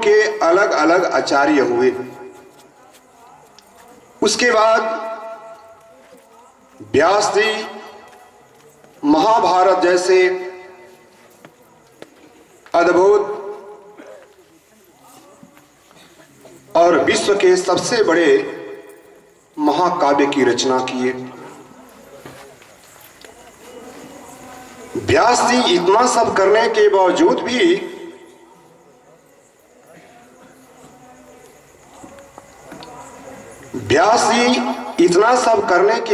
के अलग अलग आचार्य हुए। उसके बाद व्यास जी महाभारत जैसे अद्भुत और विश्व के सबसे बड़े महाकाव्य की रचना किए। व्यास जी इतना सब करने के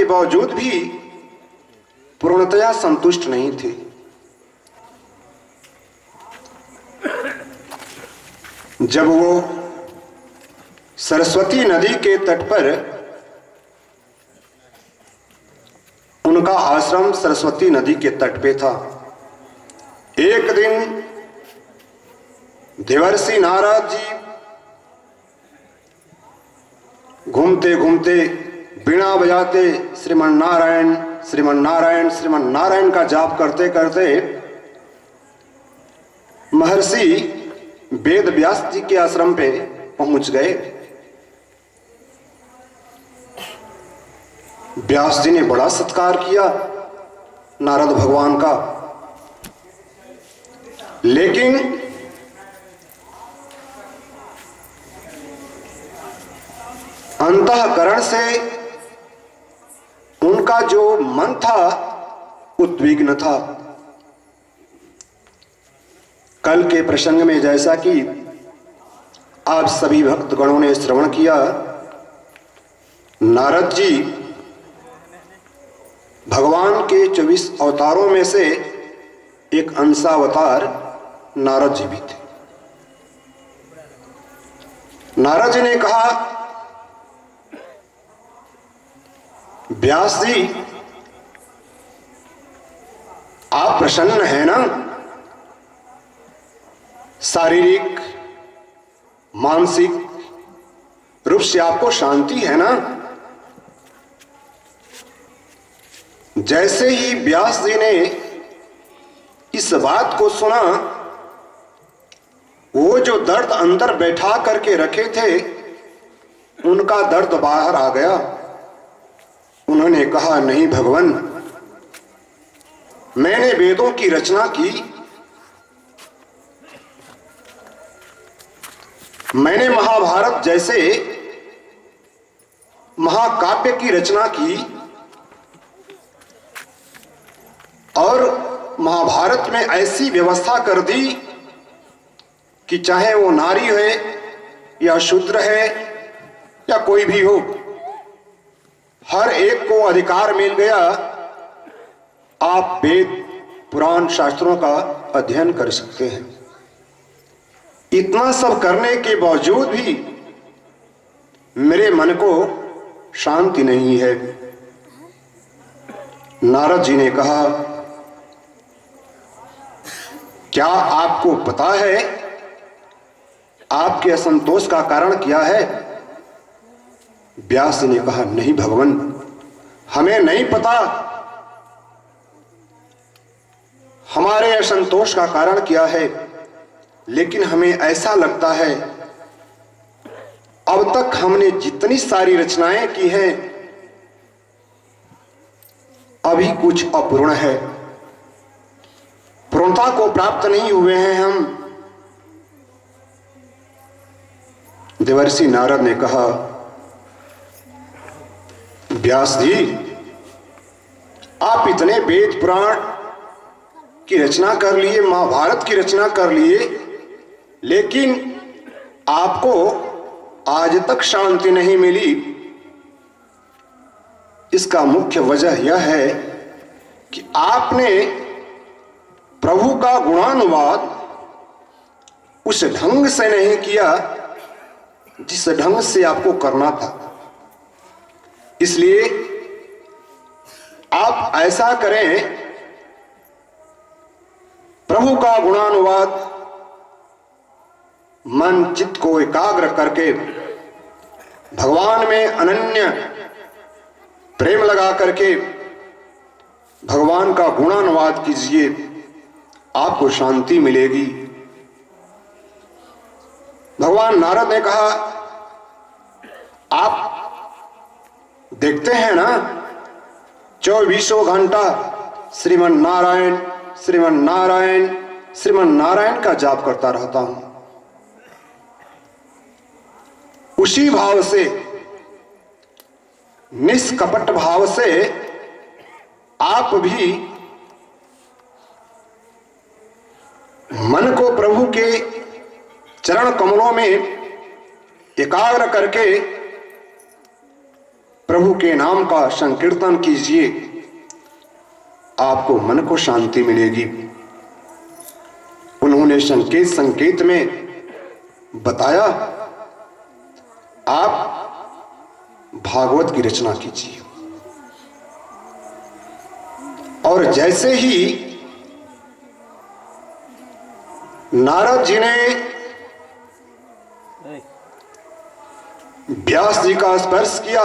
बावजूद भी पूर्णतया संतुष्ट नहीं थे। जब वो सरस्वती नदी के तट पर, उनका आश्रम सरस्वती नदी के तट पे था, एक दिन देवर्षि नारद जी घूमते घूमते बीणा बजाते श्रीमन नारायण श्रीमन नारायण श्रीमन नारायण का जाप करते करते महर्षि वेद व्यास जी के आश्रम पे पहुंच गए। व्यास जी ने बड़ा सत्कार किया नारद भगवान का, लेकिन अंतःकरण से उनका जो मन था उद्विग्न था। कल के प्रसंग में जैसा कि आप सभी भक्तगणों ने श्रवण किया, नारद जी भगवान के 24 अवतारों में से एक अंशावतार नारद जी भी थे। नारद जी ने कहा, व्यास जी आप प्रसन्न हैं ना? शारीरिक मानसिक रूप से आपको शांति है ना? जैसे ही व्यास जी ने इस बात को सुना, वो जो दर्द अंदर बैठा करके रखे थे उनका दर्द बाहर आ गया। उन्होंने कहा, नहीं भगवान, मैंने वेदों की रचना की, मैंने महाभारत जैसे महाकाव्य की रचना की और महाभारत में ऐसी व्यवस्था कर दी कि चाहे वो नारी है या शूद्र है या कोई भी हो, हर एक को अधिकार मिल गया। आप वेद पुराण शास्त्रों का अध्ययन कर सकते हैं। इतना सब करने के बावजूद भी मेरे मन को शांति नहीं है। नारद जी ने कहा, क्या आपको पता है आपके असंतोष का कारण क्या है? व्यास जी ने कहा, नहीं भगवान, हमें नहीं पता हमारे असंतोष का कारण क्या है, लेकिन हमें ऐसा लगता है अब तक हमने जितनी सारी रचनाएं की हैं अभी कुछ अपूर्ण है, पूर्णता को प्राप्त नहीं हुए हैं हम। देवर्षि नारद ने कहा, व्यास जी आप इतने वेद पुराण की रचना कर लिए, महाभारत की रचना कर लिए, लेकिन आपको आज तक शांति नहीं मिली। इसका मुख्य वजह यह है कि आपने प्रभु का गुणानुवाद उस ढंग से नहीं किया जिस ढंग से आपको करना था। इसलिए आप ऐसा करें, प्रभु का गुणानुवाद मन चित्त को एकाग्र करके भगवान में अनन्य प्रेम लगा करके भगवान का गुणानुवाद कीजिए, आपको शांति मिलेगी। भगवान नारद ने कहा, आप देखते हैं ना 24 घंटा श्रीमन नारायण श्रीमन नारायण श्रीमन नारायण का जाप करता रहता हूं। उसी भाव से, निष्कपट भाव से आप भी मन को प्रभु के चरण कमलों में एकाग्र करके प्रभु के नाम का संकीर्तन कीजिए, आपको मन को शांति मिलेगी। उन्होंने संकेत में बताया, आप भागवत की रचना कीजिए। और जैसे ही नारद जी ने व्यास जी का स्पर्श किया,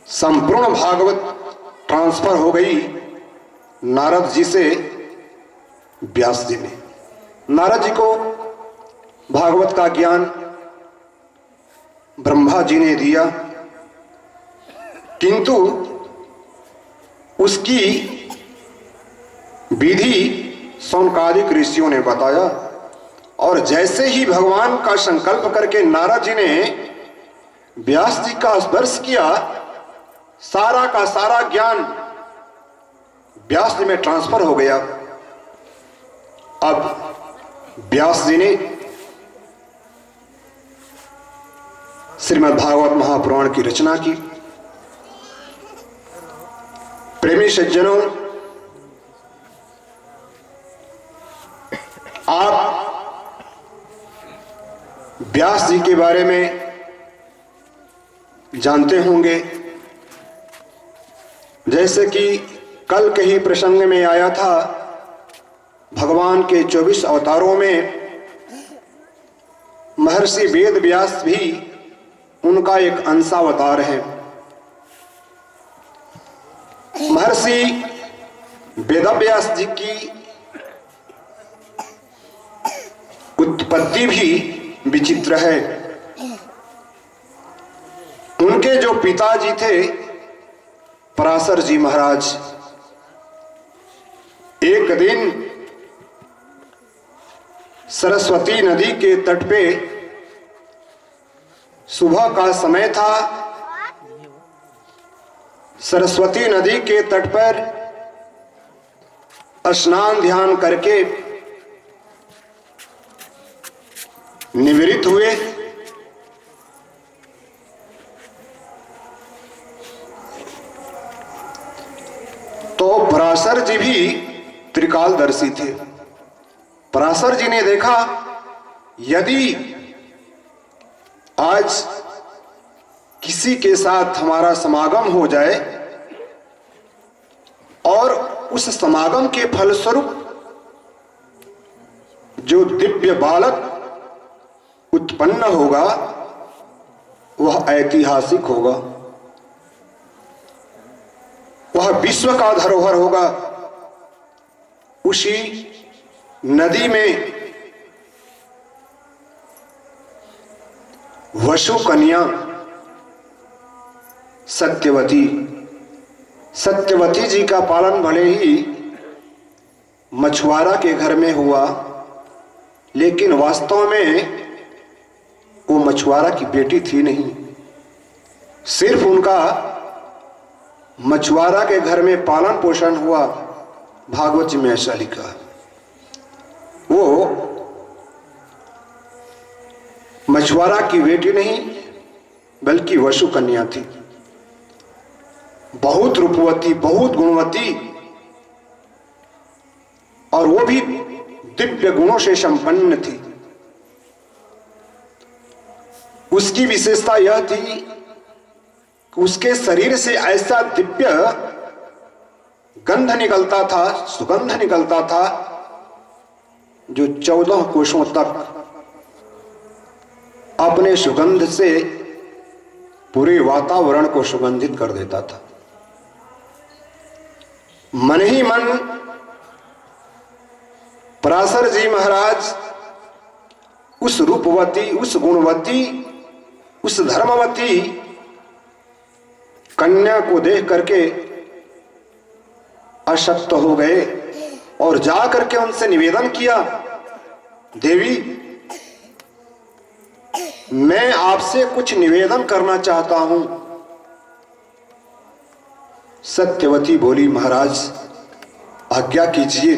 संपूर्ण भागवत ट्रांसफर हो गई नारद जी से व्यास जी में। नारद जी को भागवत का ज्ञान ब्रह्मा जी ने दिया, किंतु उसकी विधि सौनकादिक ऋषियों ने बताया। और जैसे ही भगवान का संकल्प करके नारद जी ने व्यास जी का स्पर्श किया, सारा का सारा ज्ञान व्यास जी में ट्रांसफर हो गया। अब व्यास जी ने श्रीमद् भागवत महापुराण की रचना की। प्रेमी सज्जनों, आप व्यास जी के बारे में जानते होंगे। जैसे कि कल के ही प्रसंग में आया था, भगवान के 24 अवतारों में महर्षि वेद व्यास भी उनका एक अंशावतार है। महर्षि वेदव्यास जी की उत्पत्ति भी विचित्र है। उनके जो पिताजी थे पराशर जी महाराज, एक दिन सरस्वती नदी के तट पे सुबह का समय था। सरस्वती नदी के तट पर स्नान ध्यान करके निवृत्त हुए। तो पराशर जी भी त्रिकालदर्शी थे। पराशर जी ने देखा, यदि आज किसी के साथ हमारा समागम हो जाए और उस समागम के फलस्वरूप जो दिव्य बालक उत्पन्न होगा वह ऐतिहासिक होगा, वह विश्व का धरोहर होगा। उसी नदी में वसु कन्या सत्यवती जी का पालन भले ही मछुआरा के घर में हुआ, लेकिन वास्तव में वो मछुआरा की बेटी थी नहीं। सिर्फ उनका मछुआरा के घर में पालन पोषण हुआ। भागवत जी में ऐसा लिखा है। वो मछुआरा की बेटी नहीं बल्कि वसु कन्या थी, बहुत रूपवती, बहुत गुणवती, और वो भी दिव्य गुणों से संपन्न थी। उसकी विशेषता यह थी कि उसके शरीर से ऐसा दिव्य गंध निकलता था, सुगंध निकलता था, जो 14 कोशों तक अपने सुगंध से पूरे वातावरण को सुगंधित कर देता था। मन ही मन पराशर जी महाराज उस रूपवती, उस गुणवती, उस धर्मवती कन्या को देख करके अशक्त हो गए और जा करके उनसे निवेदन किया, देवी मैं आपसे कुछ निवेदन करना चाहता हूं। सत्यवती बोली, महाराज आज्ञा कीजिए।